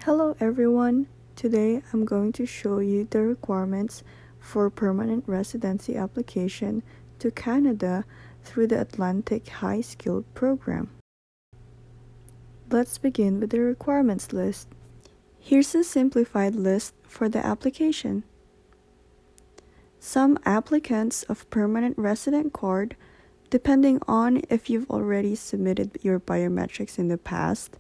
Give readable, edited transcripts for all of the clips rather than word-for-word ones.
Hello everyone! Today I'm going to show you the requirements for permanent residency application to Canada through the Atlantic High Skilled Program. Let's begin with the requirements list. Here's a simplified list for the application. Some applicants of permanent resident card, depending on if you've already submitted your biometrics in the past,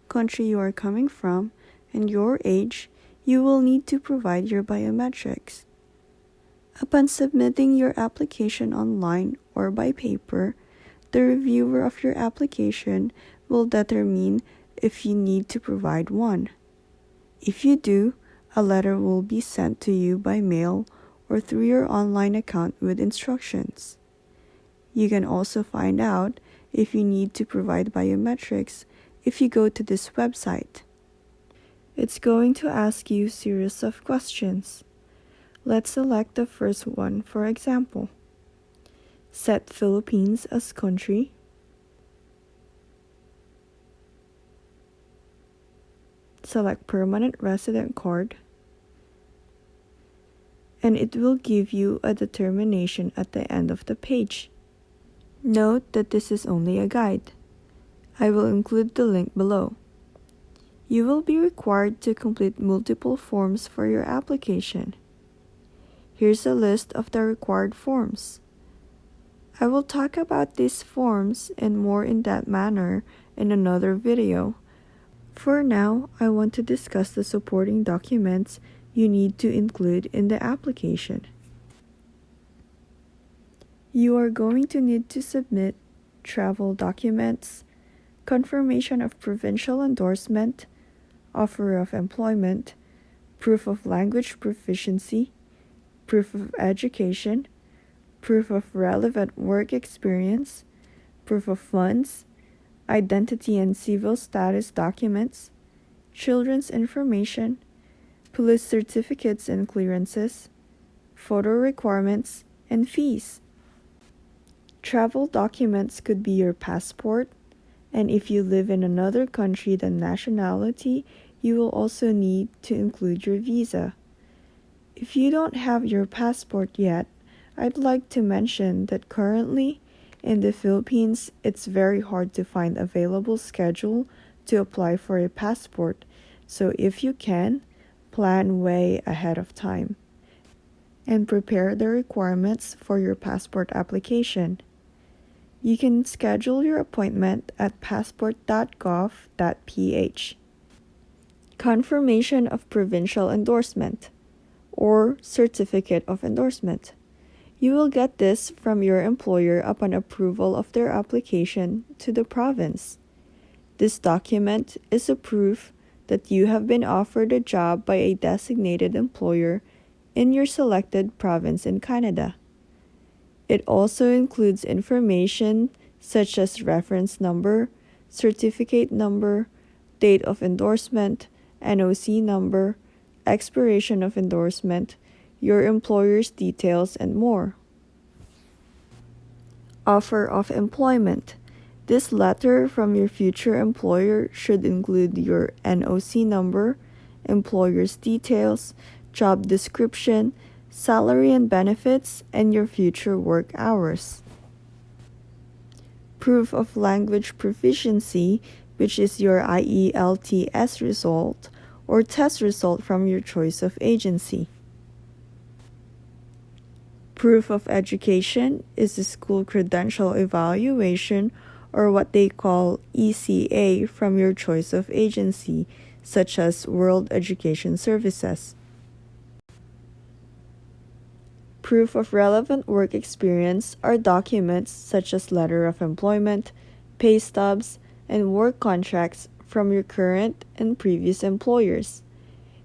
country you are coming from, and your age, you will need to provide your biometrics. Upon submitting your application online or by paper, the reviewer of your application will determine if you need to provide one. If you do, a letter will be sent to you by mail or through your online account with instructions. You can also find out if you need to provide biometrics if you go to this website. It's going to ask you a series of questions. Let's select the first one for example. Set Philippines as country. Select permanent resident card. And it will give you a determination at the end of the page. Note that this is only a guide. I will include the link below. You will be required to complete multiple forms for your application. Here's a list of the required forms. I will talk about these forms in more in-depth manner in another video. For now, I want to discuss the supporting documents you need to include in the application. You are going to need to submit travel documents, confirmation of provincial endorsement, offer of employment, proof of language proficiency, proof of education, proof of relevant work experience, proof of funds, identity and civil status documents, children's information, police certificates and clearances, photo requirements, and fees. Travel documents could be your passport, and if you live in another country than nationality, you will also need to include your visa. If you don't have your passport yet, I'd like to mention that currently in the Philippines, it's very hard to find available schedule to apply for a passport. So if you can, plan way ahead of time and prepare the requirements for your passport application. You can schedule your appointment at Passport.gov.ph. Confirmation of Provincial Endorsement or Certificate of Endorsement. You will get this from your employer upon approval of their application to the province. This document is a proof that you have been offered a job by a designated employer in your selected province in Canada. It also includes information such as reference number, certificate number, date of endorsement, NOC number, expiration of endorsement, your employer's details, and more. Offer of employment. This letter from your future employer should include your NOC number, employer's details, job description, salary and benefits, and your future work hours. Proof of language proficiency, which is your IELTS result or test result from your choice of agency. Proof of education is the school credential evaluation or what they call ECA from your choice of agency, such as World Education Services. Proof of relevant work experience are documents such as letter of employment, pay stubs, and work contracts from your current and previous employers.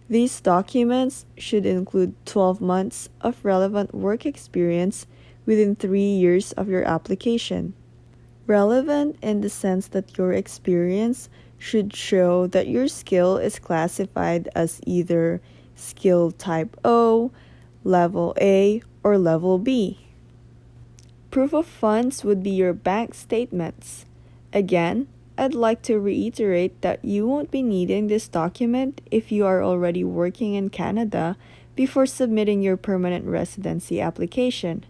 These documents should include 12 months of relevant work experience within 3 years of your application. Relevant in the sense that your experience should show that your skill is classified as either skill type O, level A, or level B. Proof of funds would be your bank statements. Again, I'd like to reiterate that you won't be needing this document if you are already working in Canada before submitting your permanent residency application.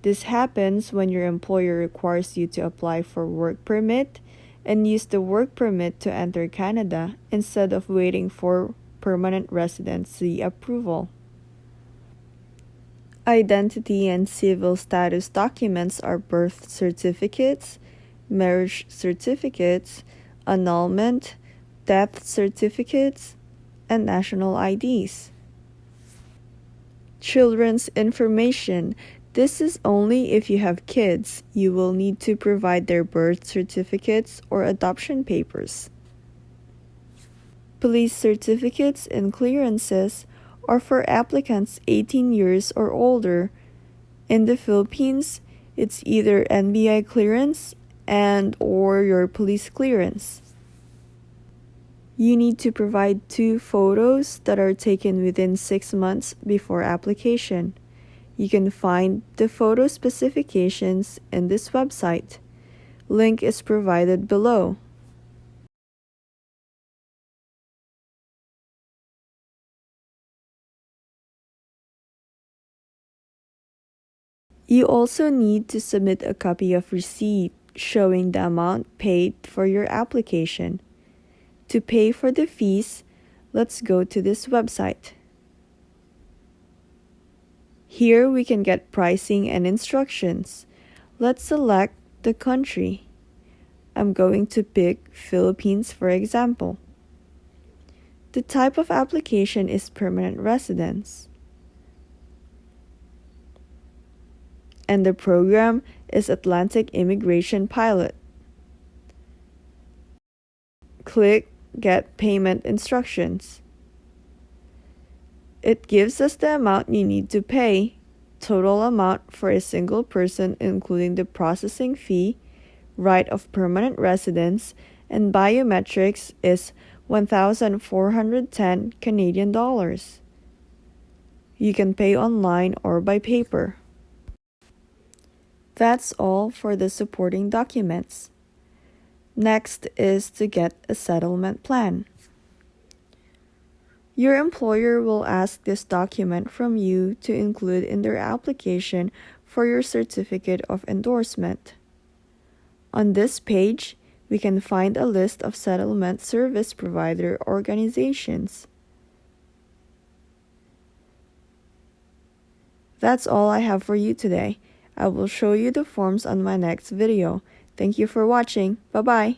This happens when your employer requires you to apply for work permit and use the work permit to enter Canada instead of waiting for permanent residency approval. Identity and civil status documents are birth certificates, marriage certificates, annulment, death certificates, and national IDs. Children's information. This is only if you have kids. You will need to provide their birth certificates or adoption papers. Police certificates and clearances are for applicants 18 years or older. In the Philippines, it's either NBI clearance and/or your police clearance. You need to provide 2 photos that are taken within 6 months before application. You can find the photo specifications in this website. Link is provided below. You also need to submit a copy of receipt showing the amount paid for your application. To pay for the fees, let's go to this website. Here we can get pricing and instructions. Let's select the country. I'm going to pick Philippines for example. The type of application is permanent residence. And the program is Atlantic Immigration Pilot. Click Get Payment Instructions. It gives us the amount you need to pay, total amount for a single person including the processing fee, right of permanent residence, and biometrics is 1,410 Canadian dollars. You can pay online or by paper. That's all for the supporting documents. Next is to get a settlement plan. Your employer will ask this document from you to include in their application for your certificate of endorsement. On this page, we can find a list of settlement service provider organizations. That's all I have for you today. I will show you the forms on my next video. Thank you for watching. Bye-bye.